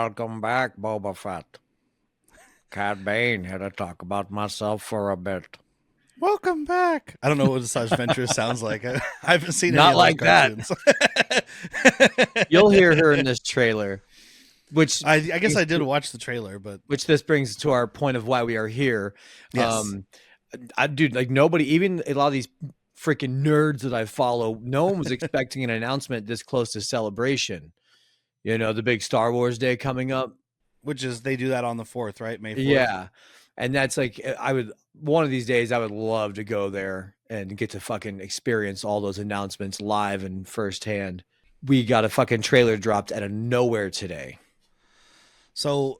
Welcome back, Boba Fett. Cad Bane here to talk about myself for a bit. Welcome back. I don't know what Asajj Ventress sounds like. I haven't seen Not any of like those cartoons. You'll hear her in this trailer, which I guess I did watch the trailer, but which this brings to our point of why we are here. yes. Dude, like nobody, even a lot of these freaking nerds that I follow, no one was expecting an announcement this close to Celebration. You know, the big Star Wars Day coming up. Which is they do that on the 4th, right? May 4th. Yeah. And that's like, one of these days, I would love to go there and get to fucking experience all those announcements live and firsthand. We got a fucking trailer dropped out of nowhere today. So,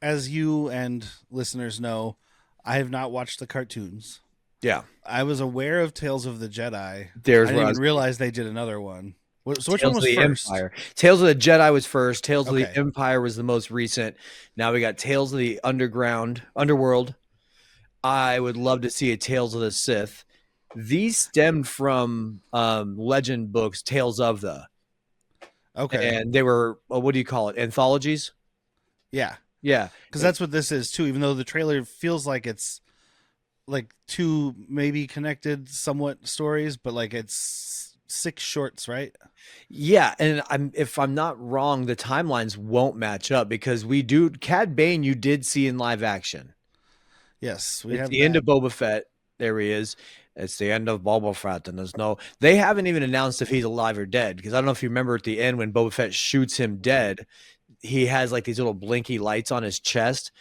as you and listeners know, I have not watched the cartoons. Yeah. I was aware of Tales of the Jedi. I didn't even realize they did another one. So which Tales one was of the first? Empire. Tales of the Jedi was first. Tales of Okay. the Empire was the most recent. Now we got Tales of the Underworld. I would love to see a Tales of the Sith. These stemmed from legend books, Tales of the. Okay. And they were, what do you call it? Anthologies? Yeah. Yeah. Because that's what this is too, even though the trailer feels like it's like two maybe connected somewhat stories, but like it's 6 shorts, right? Yeah, and if I'm not wrong, the timelines won't match up because Cad Bane you did see in live action. Yes, It's the end of Boba Fett. There he is. It's the end of Boba Fett, and they haven't even announced if he's alive or dead, because I don't know if you remember at the end when Boba Fett shoots him dead, he has like these little blinky lights on his chest.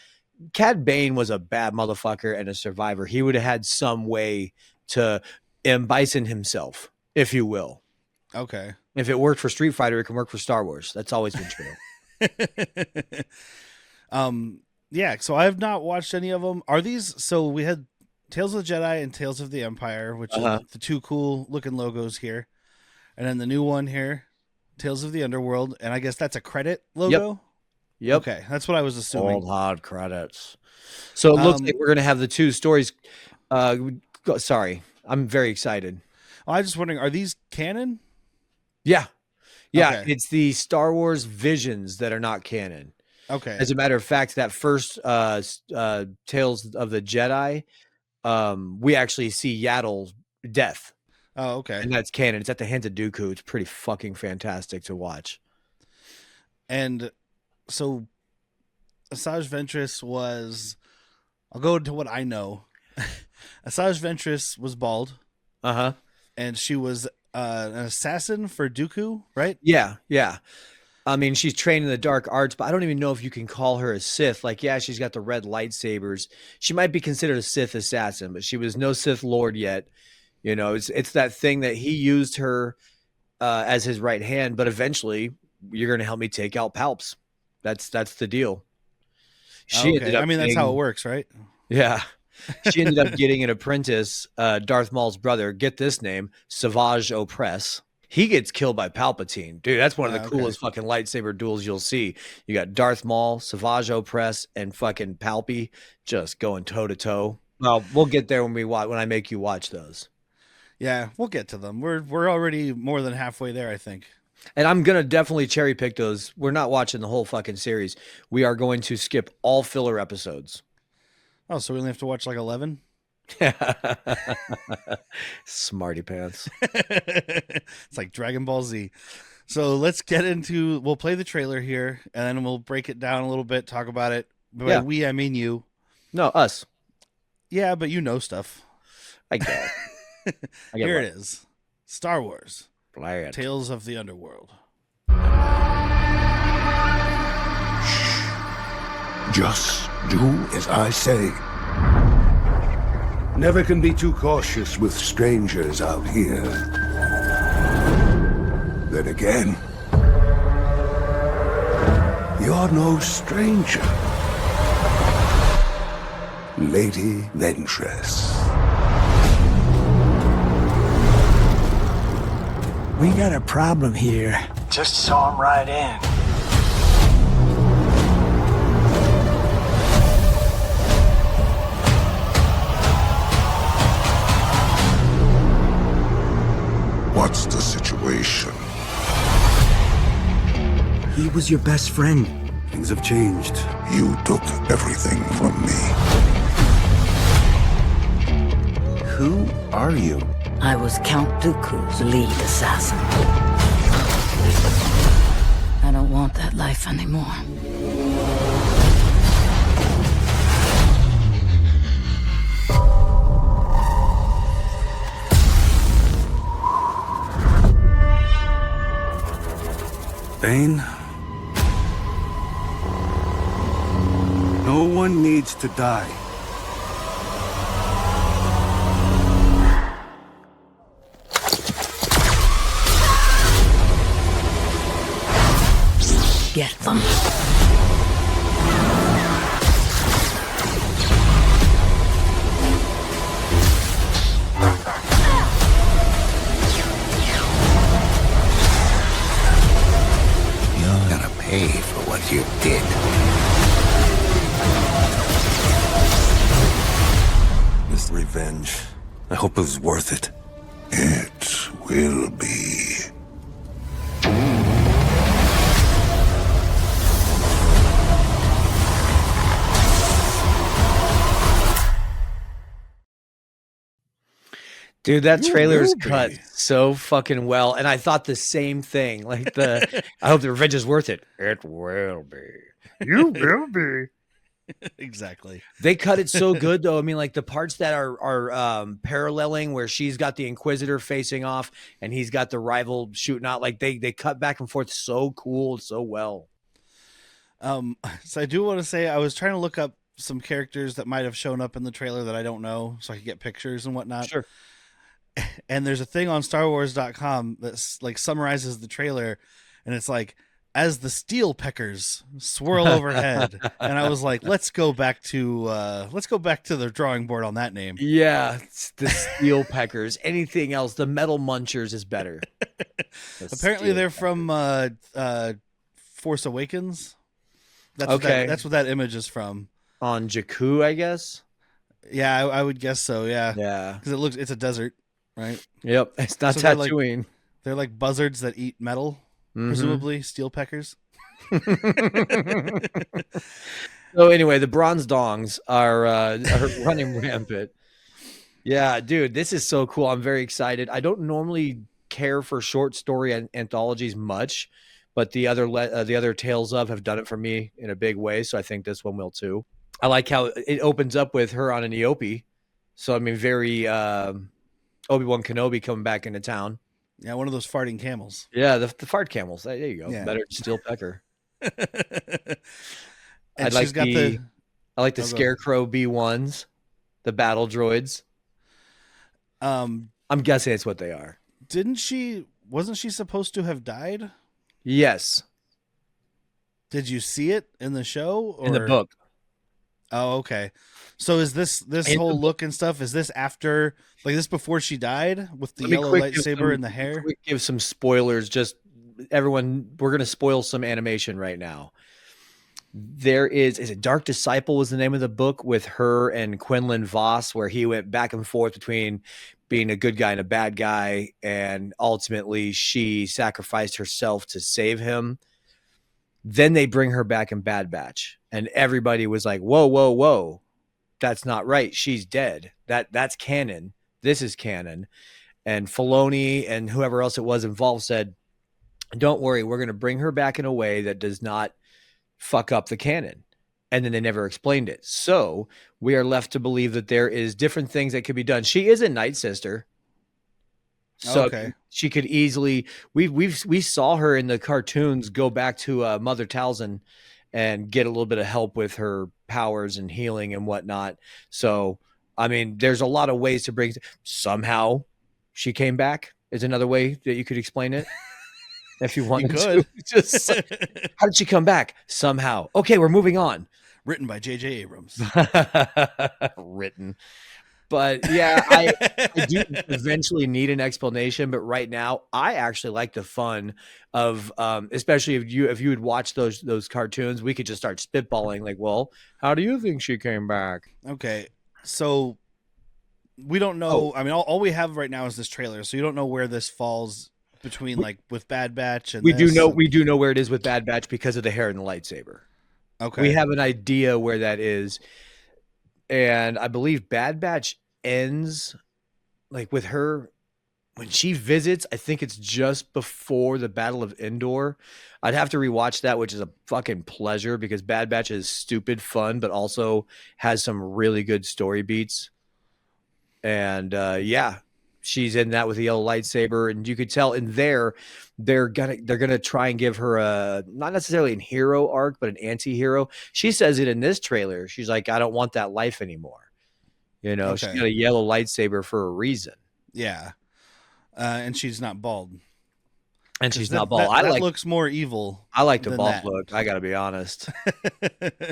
Cad Bane was a bad motherfucker and a survivor. He would have had some way to bison himself, if you will. Okay. If it worked for Street Fighter, it can work for Star Wars. That's always been true. Yeah, so I have not watched any of them. Are these, so we had Tales of the Jedi and Tales of the Empire, which are the two cool looking logos here. And then the new one here, Tales of the Underworld, and I guess that's a credit logo? Yep. Okay, that's what I was assuming. Old hard credits. So it looks like we're going to have the two stories. Sorry, I'm very excited. I was just wondering, are these canon? Yeah. Okay. It's the Star Wars visions that are not canon. Okay. As a matter of fact, that first Tales of the Jedi, we actually see Yaddle's death. Oh, okay. And that's canon. It's at the hands of Dooku. It's pretty fucking fantastic to watch. And so Asajj Ventress was, I'll go into what I know. Asajj Ventress was bald. Uh-huh. And she was an assassin for Dooku, right? Yeah. I mean, she's trained in the dark arts, but I don't even know if you can call her a Sith. Like, yeah, she's got the red lightsabers. She might be considered a Sith assassin, but she was no Sith Lord yet. You know, it's that thing that he used her as his right hand, but eventually you're going to help me take out Palps. That's the deal. She ended up that's how it works, right? Yeah. She ended up getting an apprentice, Darth Maul's brother. Get this name, Savage Opress. He gets killed by Palpatine. Dude, that's one of the coolest fucking lightsaber duels you'll see. You got Darth Maul, Savage Opress, and fucking Palpy just going toe-to-toe. Well, we'll get there when I make you watch those. Yeah, we'll get to them. We're already more than halfway there, I think. And I'm going to definitely cherry pick those. We're not watching the whole fucking series. We are going to skip all filler episodes. Oh, so we only have to watch like 11? Smarty pants. It's like Dragon Ball Z. So we'll play the trailer here, and then we'll break it down a little bit, talk about it. By we, I mean you. No, us. Yeah, but you know stuff. I get it. Here it is. Star Wars. Play it. Tales of the Underworld. Just do as I say. Never can be too cautious with strangers out here. Then again, you're no stranger, Lady Ventress. We got a problem here. Just saw him right in. What's the situation? He was your best friend. Things have changed. You took everything from me. Who are you? I was Count Dooku's lead assassin. I don't want that life anymore. Bane? No one needs to die. Get them. You're gonna pay for what you did. This revenge, I hope it was worth it. It will be. Dude, that You trailer is will be. cut so fucking well, and I thought the same thing. Like I hope the revenge is worth it. It will be. You will be. Exactly. They cut it so good, though. I mean, like the parts that are paralleling, where she's got the Inquisitor facing off, and he's got the rival shooting out. Like they cut back and forth so cool, so well. So I do want to say I was trying to look up some characters that might have shown up in the trailer that I don't know, so I could get pictures and whatnot. Sure. And there's a thing on StarWars.com that's like summarizes the trailer, and it's like, as the steel peckers swirl overhead, and I was like, let's go back to the drawing board on that name. Yeah, it's the Steel Peckers. Anything else, the Metal Munchers is better. Apparently, they're from Force Awakens. That's okay. That's what that image is from. On Jakku, I guess. Yeah, I would guess so. Yeah, Yeah, because it's a desert, right? Yep. It's not So Tatooine. They're like buzzards that eat metal, presumably steel peckers. So anyway, the bronze dongs are running rampant. Yeah, dude, this is so cool. I'm very excited. I don't normally care for short story anthologies much, but the other Tales of have done it for me in a big way. So I think this one will too. I like how it opens up with her on an Eope. So I mean, very Obi-Wan Kenobi coming back into town. Yeah, one of those farting camels. Yeah, the fart camels. There you go. Yeah. Better Steel Pecker. And I she's got the like the Scarecrow B1s, the battle droids. I'm guessing it's what they are. Wasn't she supposed to have died? Yes. Did you see it in the show or In the book. Oh, okay. So is this whole look and stuff, is this after, like this before she died with the yellow lightsaber and the hair? Give some spoilers. Just everyone, we're going to spoil some animation right now. There is it Dark Disciple was the name of the book with her and Quinlan Vos, where he went back and forth between being a good guy and a bad guy. And ultimately she sacrificed herself to save him. Then they bring her back in Bad Batch and everybody was like, whoa, whoa, whoa. That's not right. She's dead. That's canon. This is canon. And Filoni and whoever else it was involved said, don't worry, we're going to bring her back in a way that does not fuck up the canon. And then they never explained it. So we are left to believe that there is different things that could be done. She is a Night Sister. So okay. She could easily, we saw her in the cartoons go back to Mother Talzin and get a little bit of help with her powers and healing and whatnot. So, I mean, there's a lot of ways to bring, somehow she came back is another way that you could explain it. If you wanted to. Just how did she come back? Somehow. Okay, we're moving on. Written by J.J. Abrams. Written. But yeah, I do eventually need an explanation. But right now, I actually like the fun of, especially if you would watch those cartoons, we could just start spitballing. Like, well, how do you think she came back? Okay, so we don't know. I mean, all we have right now is this trailer, so you don't know where this falls between, like with Bad Batch and we do know where it is with Bad Batch because of the hair and the lightsaber. Okay. We have an idea where that is. And I believe Bad Batch ends like with her when she visits. I think it's just before the Battle of Endor. I'd have to rewatch that, which is a fucking pleasure because Bad Batch is stupid fun, but also has some really good story beats. And yeah, she's in that with the yellow lightsaber, and you could tell in there they're gonna try and give her a not necessarily an hero arc, but an anti-hero. She says it in this trailer. She's like, I don't want that life anymore. You know, she Okay. got a yellow lightsaber for a reason. Yeah. And she's not bald. And she's That, not bald. that looks more evil. I like the than bald that. look. I gotta be honest.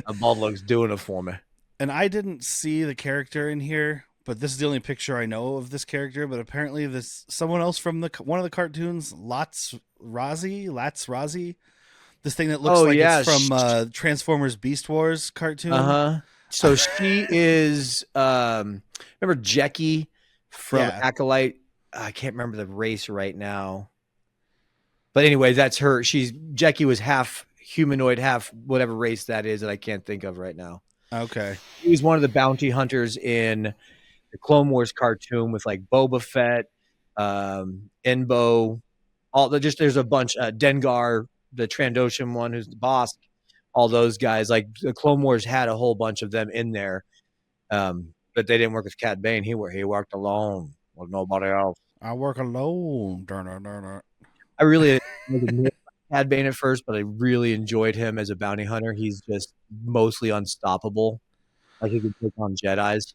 A bald look's doing it for me. And I didn't see the character in here, but this is the only picture I know of this character. But apparently, this someone else from one of the cartoons, Latz Razi, this thing that looks it's from Transformers Beast Wars cartoon. So she is remember Jackie from Acolyte? I can't remember the race right now. But anyway, that's her. Jackie was half humanoid, half whatever race that is that I can't think of right now. Okay. He was one of the bounty hunters in the Clone Wars cartoon with like Boba Fett, Enbo, there's a bunch, Dengar, the Trandoshan one who's the boss, all those guys. Like the Clone Wars had a whole bunch of them in there. But they didn't work with Cad Bane. He worked alone with nobody else. I work alone. I really Cad Bane at first, but I really enjoyed him as a bounty hunter. He's just mostly unstoppable. Like he could take on Jedis.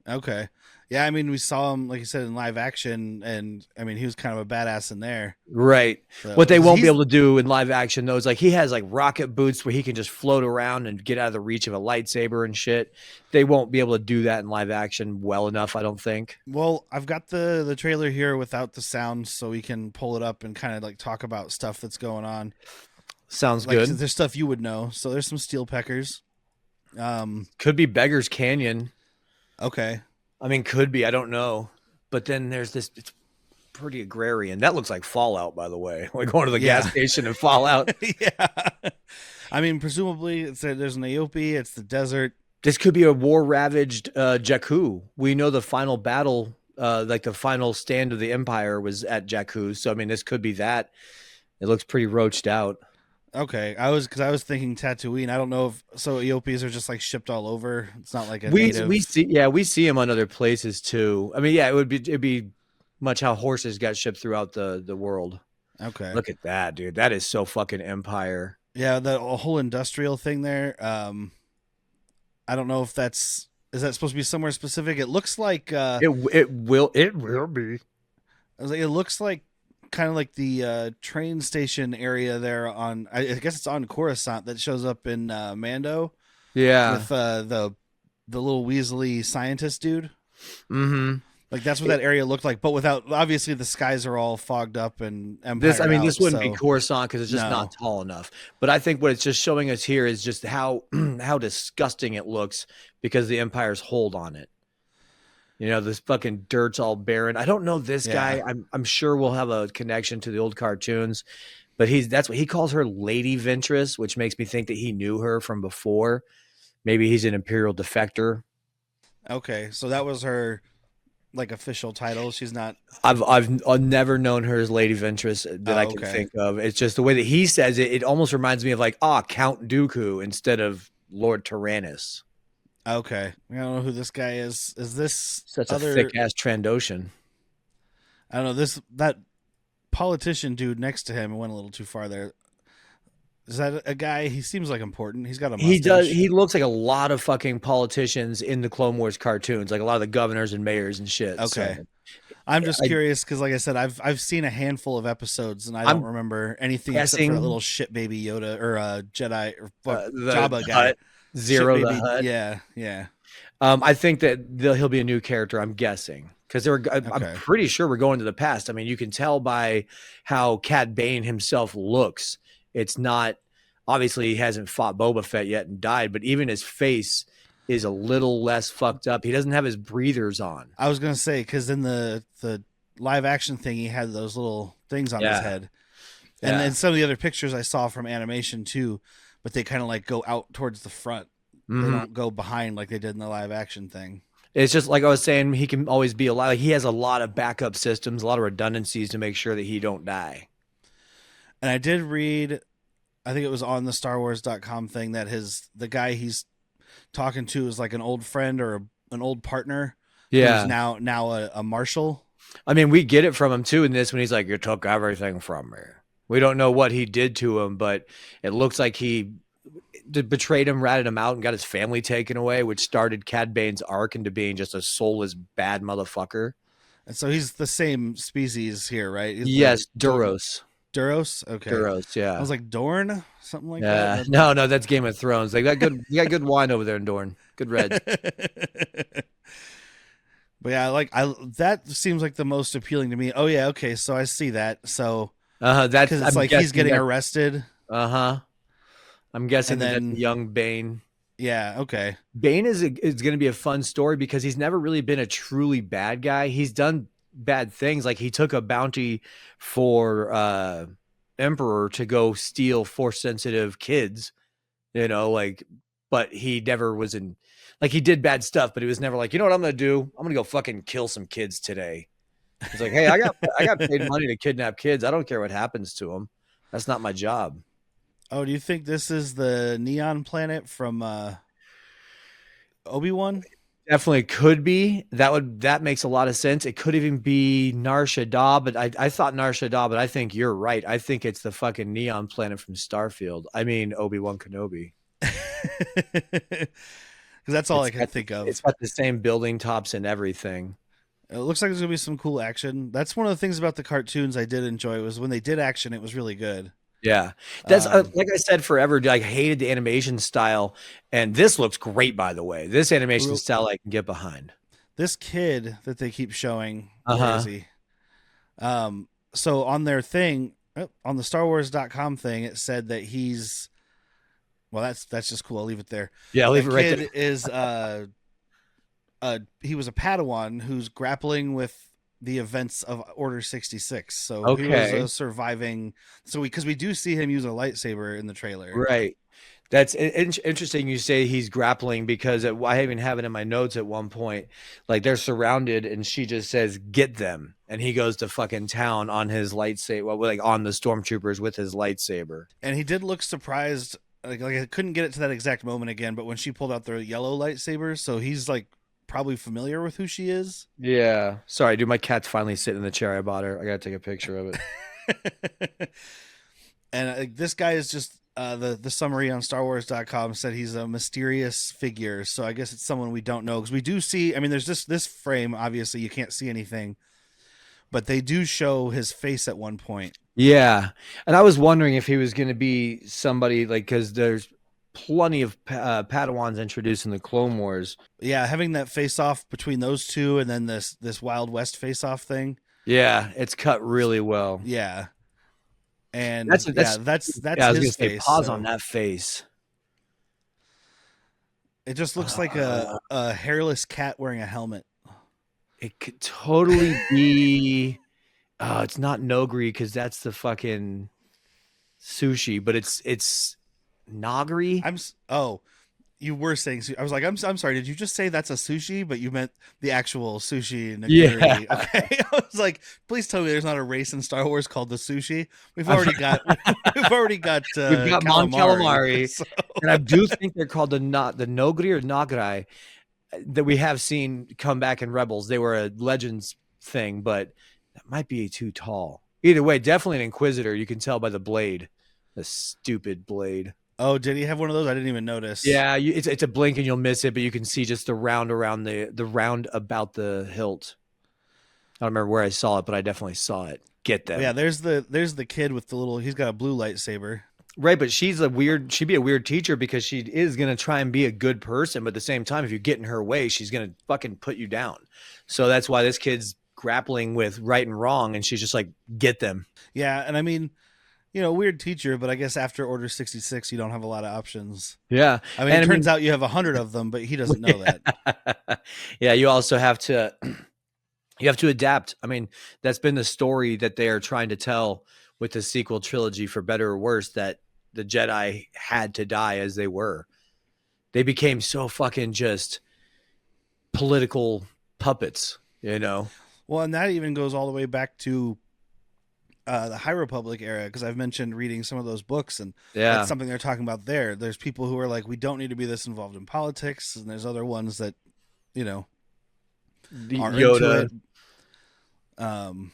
Okay. Yeah, I mean, we saw him, like you said, in live action, and I mean, he was kind of a badass in there. Right. So, what they won't be able to do in live action, though, is like he has like rocket boots where he can just float around and get out of the reach of a lightsaber and shit. They won't be able to do that in live action well enough, I don't think. Well, I've got the trailer here without the sound, so we can pull it up and kind of like talk about stuff that's going on. Sounds like, good. There's stuff you would know. So there's some steel peckers. Could be Beggar's Canyon. Okay. I mean, could be. I don't know. But then there's this. It's pretty agrarian. That looks like Fallout, by the way. We're going to the gas station in Fallout. Yeah. I mean, presumably there's an Aope. It's the desert. This could be a war-ravaged Jakku. We know the final battle, like the final stand of the Empire was at Jakku. So, I mean, this could be that. It looks pretty roached out. Okay, I was thinking Tatooine. I don't know if Aopes are just like shipped all over. It's not like we see them on other places too. I mean, yeah, it'd be much how horses got shipped throughout the world. Okay, look at that, dude. That is so fucking Empire. Yeah, the whole industrial thing there. I don't know if is that supposed to be somewhere specific. It looks like it will be. I was like, it looks like kind of like the train station area there on, I guess it's on Coruscant that shows up in Mando. Yeah, with the little Weasley scientist dude. Mm-hmm. Like that's what that area looked like, but without, obviously the skies are all fogged up and Empire. This wouldn't be Coruscant because it's just not tall enough. But I think what it's just showing us here is just how disgusting it looks because the Empire's hold on it. You know, this fucking dirt's all barren. I don't know this guy. I'm sure we'll have a connection to the old cartoons, but that's what he calls her, Lady Ventress, which makes me think that he knew her from before. Maybe he's an Imperial defector. Okay, so that was her like official title. She's not. I've never known her as Lady Ventress that I can think of. It's just the way that he says it. It almost reminds me of like Count Dooku instead of Lord Tyrannus. Okay, I don't know who this guy is. Is this such a thick ass Trandoshan? I don't know. That politician dude next to him went a little too far there. Is that a guy? He seems like important. He's got a mustache. He does. He looks like a lot of fucking politicians in the Clone Wars cartoons, like a lot of the governors and mayors and shit. Okay, so, I'm just curious because, like I said, I've seen a handful of episodes and I don't remember anything except for a little shit baby Yoda or Jedi or Jabba guy. Hut. Zero the Hut. Yeah. I think that he'll be a new character. I'm guessing because I'm pretty sure we're going to the past. I mean, you can tell by how Cad Bane himself looks. It's not obviously he hasn't fought Boba Fett yet and died, but even his face is a little less fucked up. He doesn't have his breathers on. I was gonna say because in the live action thing, he had those little things on his head, and then some of the other pictures I saw from animation too. but they kind of like go out towards the front. They don't go behind like they did in the live action thing. It's just like I was saying, he can always be alive. Like, he has a lot of backup systems, a lot of redundancies to make sure that he don't die. And I did read, I think it was on the StarWars.com thing, that the guy he's talking to is like an old friend or an old partner. Yeah. Who's now a marshal. I mean, we get it from him too in this when he's like, "You took everything from me." We don't know what he did to him, but it looks like he betrayed him, ratted him out, and got his family taken away, which started Cad Bane's arc into being just a soulless, bad motherfucker. And so he's the same species here, right? Yes, Duros. Duros? Okay. Duros, yeah. I was like, Dorn? Something like yeah. that? No, that's Game of Thrones. They got good you got good wine over there in Dorne. Good red. But yeah, that seems like the most appealing to me. Oh yeah, okay, so I see that. So that's because it's like he's getting arrested. I'm guessing And then- that young Bane. Yeah, okay. Bane is going to be a fun story because he's never really been a truly bad guy. He's done bad things. Like, he took a bounty for Emperor to go steal Force-sensitive kids, but he never was in, like, he did bad stuff, but he was never like, you know what I'm going to do? I'm going to go fucking kill some kids today. He's like, hey, I got paid money to kidnap kids. I don't care what happens to them. That's not my job. Oh, do you think this is the Neon Planet from Obi-Wan? Definitely could be. That makes a lot of sense. It could even be Nar Shaddaa, but I thought Nar Shaddaa, but I think you're right. I think it's the fucking Neon Planet from Starfield. I mean, Obi-Wan Kenobi. Because that's all I can think of. It's got the same building tops and everything. It looks like there's going to be some cool action. That's one of the things about the cartoons I did enjoy, was when they did action, it was really good. Yeah, that's like I said forever. I hated the animation style, and this looks great. By the way, this animation style I can get behind. This kid that they keep showing, where is he? So on their thing, on the StarWars.com thing, it said that he's. Well, that's just cool. I'll leave it there. Yeah, I'll leave it right there. Kid is he was a Padawan who's grappling with the events of Order 66. So he was surviving. So because we do see him use a lightsaber in the trailer. Right. That's interesting. You say he's grappling, because I even have it in my notes at one point. Like, they're surrounded and she just says, "Get them." And he goes to fucking town on his lightsaber, on the stormtroopers with his lightsaber. And he did look surprised. Like I couldn't get it to that exact moment again, but when she pulled out the yellow lightsaber, so he's like probably familiar with who she is. Yeah. Sorry, dude. My cat's finally sitting in the chair I bought her. I got to take a picture of it. And this guy is just the summary on StarWars.com said he's a mysterious figure. So I guess it's someone we don't know, because we do see. I mean, there's this frame. Obviously, you can't see anything, but they do show his face at one point. Yeah, and I was wondering if he was going to be somebody because there's plenty of Padawans introduced in the Clone Wars. Yeah, having that face off between those two, and then this Wild West face off thing. Yeah, it's cut really well. Yeah, and that's I was his face. Pause on that face. It just looks like a hairless cat wearing a helmet. It could totally be. It's not Nogri, because that's the fucking sushi, but it's Nagri. You were saying. I was like, I'm sorry. Did you just say that's a sushi? But you meant the actual sushi. Yeah. Okay. I was like, please tell me there's not a race in Star Wars called the sushi. We've already got. we've got Mon Calamari, so. And I do think they're called the Nogri or Nagrai, that we have seen come back in Rebels. They were a Legends thing, but that might be too tall. Either way, definitely an Inquisitor. You can tell by the blade, the stupid blade. Oh, did he have one of those? I didn't even notice. Yeah, it's a blink and you'll miss it, but you can see just the round around the round about the hilt. I don't remember where I saw it, but I definitely saw it. Get them. Yeah, there's the kid with the little. He's got a blue lightsaber. Right, but she'd be a weird teacher, because she is gonna try and be a good person, but at the same time, if you get in her way, she's gonna fucking put you down. So that's why this kid's grappling with right and wrong, and she's just like, "Get them." Yeah, and I mean, weird teacher, but I guess after Order 66, you don't have a lot of options. Yeah. I mean, it turns out you have 100 of them, but he doesn't know that. Yeah, you also have to adapt. I mean, that's been the story that they are trying to tell with the sequel trilogy, for better or worse, that the Jedi had to die as they were. They became so fucking just political puppets, you know? Well, and that even goes all the way back to the High Republic era, because I've mentioned reading some of those books, and that's something they're talking about there. There's people who are like, we don't need to be this involved in politics, and there's other ones that, you know, are Yoda, into it.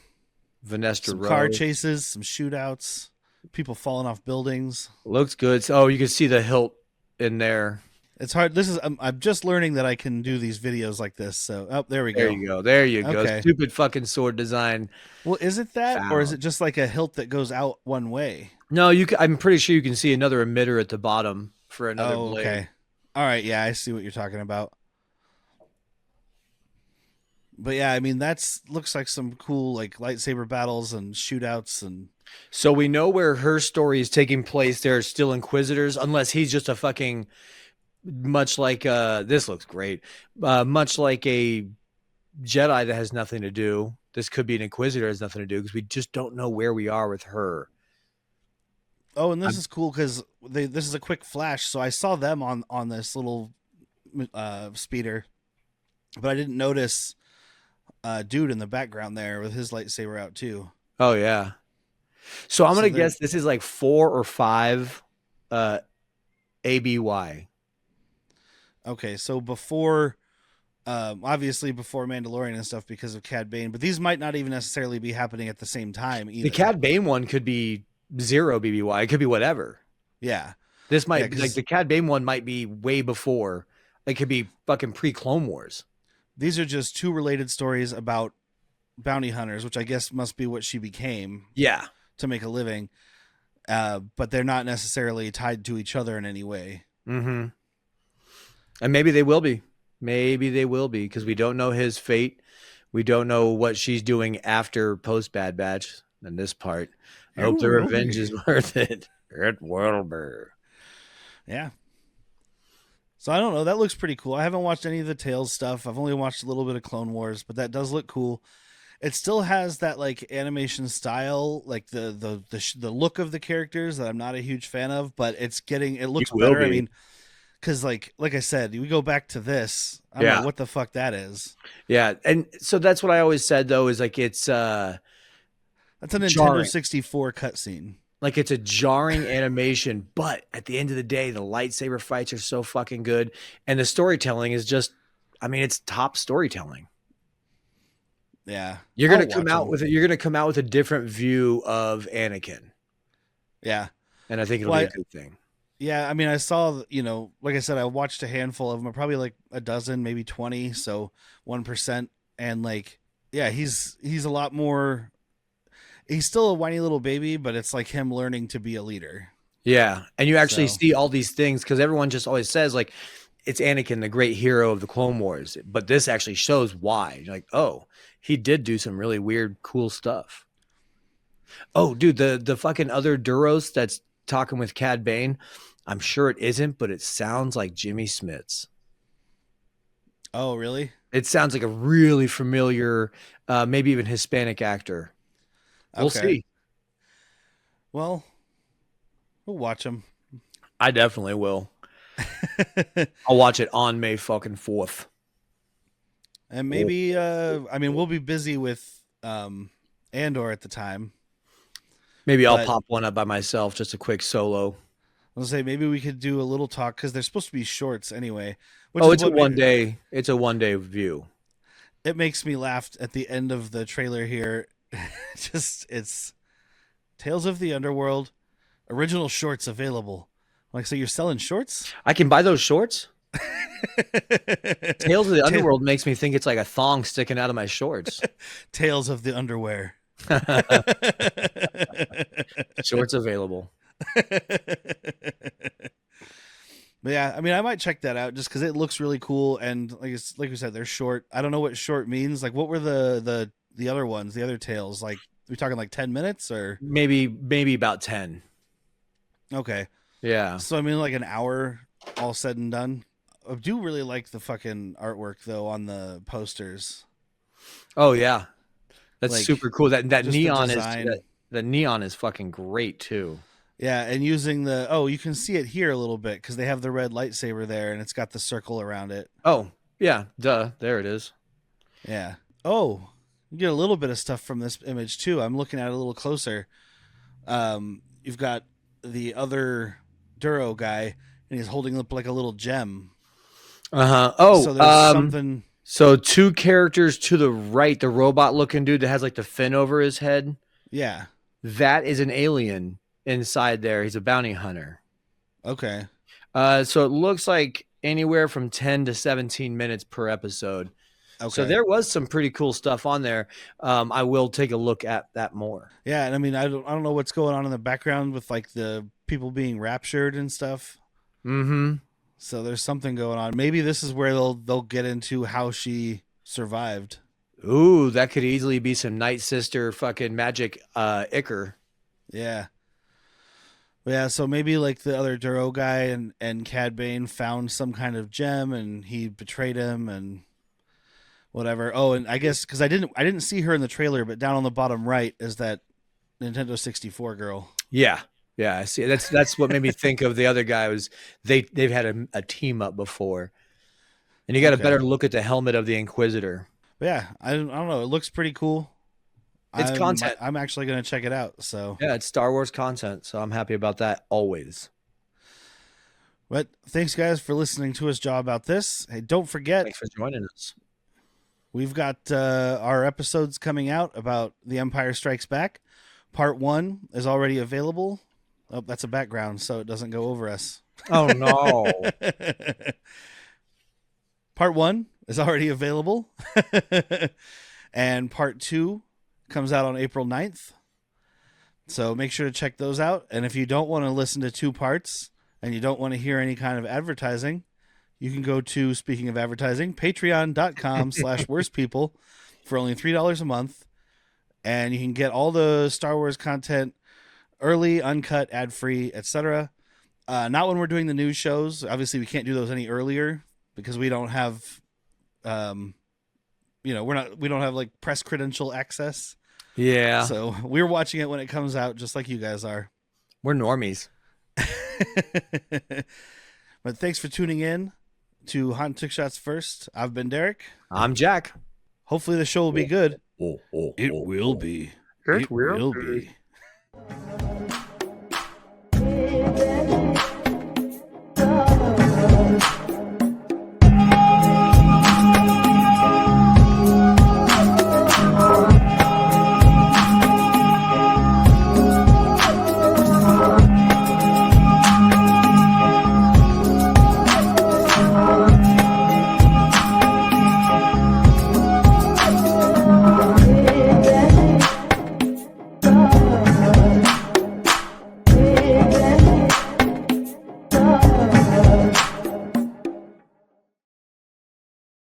Vanestra some Rowe. car chases, some shootouts, people falling off buildings. Looks good. Oh, you can see the hilt in there. It's hard. This is I'm just learning that I can do these videos like this. So, there we go. There you go. There you go. Okay. Stupid fucking sword design. Well, is it that, Found. or is it just like a hilt that goes out one way? No, I'm pretty sure you can see another emitter at the bottom for another blade. Okay. All right. Yeah, I see what you're talking about. But yeah, I mean, looks like some cool like lightsaber battles and shootouts, and so we know where her story is taking place. There are still Inquisitors, unless he's just a fucking, much like this looks great, much like a Jedi that has nothing to do. This could be an Inquisitor that has nothing to do, because we just don't know where we are with her. Oh, and this is cool because this is a quick flash. So I saw them on this little speeder, but I didn't notice dude in the background there with his lightsaber out too. Oh yeah. So I'm gonna guess this is like 4 or 5 ABY. Okay, so before obviously before Mandalorian and stuff, because of Cad Bane, but these might not even necessarily be happening at the same time either. The Cad Bane one could be 0 BBY. It could be whatever. Yeah. This might like the Cad Bane one might be way before. It could be fucking pre-Clone Wars. These are just 2 related stories about bounty hunters, which I guess must be what she became. Yeah. To make a living. But they're not necessarily tied to each other in any way. Mm-hmm. And maybe they will be. Maybe they will be, because we don't know his fate. We don't know what she's doing after post Bad Batch in this part. I hope the revenge is worth it. It will be. Yeah. So I don't know. That looks pretty cool. I haven't watched any of the Tales stuff. I've only watched a little bit of Clone Wars, but that does look cool. It still has that like animation style, like the look of the characters that I'm not a huge fan of, but it looks better. I mean, because like I said, we go back to this. I don't know what the fuck that is. Yeah, and so that's what I always said though, is like it's that's a Nintendo jarring. 64 cutscene. Like it's a jarring animation, but at the end of the day, the lightsaber fights are so fucking good, and the storytelling is just, I mean, it's top storytelling. Yeah, you're gonna come out with it. You're gonna come out with a different view of Anakin. Yeah, and I think it'll be a good thing. Yeah, I mean, I saw, like I said, I watched a handful of them, probably like a dozen, maybe 20, so 1%, and like, yeah, he's a lot more. He's still a whiny little baby, but it's like him learning to be a leader. Yeah, and you actually see all these things, because everyone just always says like it's Anakin, the great hero of the Clone Wars, but this actually shows why. You're like, oh, he did do some really weird, cool stuff. Oh, dude, the fucking other Duros that's talking with Cad Bane, I'm sure it isn't, but it sounds like Jimmy Smits. Oh, really? It sounds like a really familiar, maybe even Hispanic actor. We'll see. Well, we'll watch him. I definitely will. I'll watch it on May fucking 4th. And maybe, I mean, we'll be busy with Andor at the time. Maybe I'll pop one up by myself, just a quick solo. I'll say maybe we could do a little talk, because they're supposed to be shorts anyway. It's a one day. It's a 1 day view. It makes me laugh at the end of the trailer here. It's Tales of the Underworld, original shorts available. Like, so you're selling shorts? I can buy those shorts. Tales of the Underworld makes me think it's like a thong sticking out of my shorts. Tales of the Underwear. Shorts available. But yeah, I mean, I might check that out just because it looks really cool, and like we said, they're short. I don't know what short means. Like, what were the other ones, the other tales? Like, we talking like 10 minutes or maybe about 10. Okay. Yeah. So I mean, like an hour, all said and done. I do really like the fucking artwork though on the posters. Oh yeah, that's like, super cool. That neon is the the neon is fucking great too. Yeah, and using you can see it here a little bit because they have the red lightsaber there, and it's got the circle around it. Oh, yeah, duh. There it is. Yeah. Oh, you get a little bit of stuff from this image too. I'm looking at it a little closer. You've got the other Duro guy, and he's holding up like a little gem. Oh, so there's something. So 2 characters to the right, the robot-looking dude that has like the fin over his head. Yeah. That is an alien inside there. He's a bounty hunter. Okay. So it looks like anywhere from 10 to 17 minutes per episode. Okay. So there was some pretty cool stuff on there. I will take a look at that more. Yeah, and I mean, I don't know what's going on in the background with like the people being raptured and stuff. Mm-hmm. So there's something going on. Maybe this is where they'll get into how she survived. Ooh, that could easily be some Night Sister fucking magic ichor. Yeah. Yeah, so maybe like the other Duro guy and Cad Bane found some kind of gem and he betrayed him and whatever. Oh, and I guess because I didn't see her in the trailer, but down on the bottom right is that Nintendo 64 girl. Yeah. Yeah, I see. That's what made me think of the other guy was they've had a team up before. And you got a better look at the helmet of the Inquisitor. But yeah, I don't know. It looks pretty cool. It's content. I'm actually going to check it out. So yeah, it's Star Wars content. So I'm happy about that always. But thanks, guys, for listening to us jaw about this. Hey, don't forget. Thanks for joining us. We've got our episodes coming out about The Empire Strikes Back. Part 1 is already available. Oh, that's a background, so it doesn't go over us. Oh, no. Part 1 is already available. And Part 2 comes out on April 9th. So make sure to check those out. And if you don't want to listen to 2 parts and you don't want to hear any kind of advertising, you can go to, speaking of advertising, patreon.com/worstpeople for only $3 a month. And you can get all the Star Wars content early, uncut, ad-free, etc. Not when we're doing the news shows. Obviously, we can't do those any earlier because we don't have, we don't have like press credential access. Yeah. So we're watching it when it comes out, just like you guys are. We're normies. But thanks for tuning in to Hot and Took Shots First. I've been Derrick. I'm Jack. Hopefully the show will be good. Oh, It will be. It will be.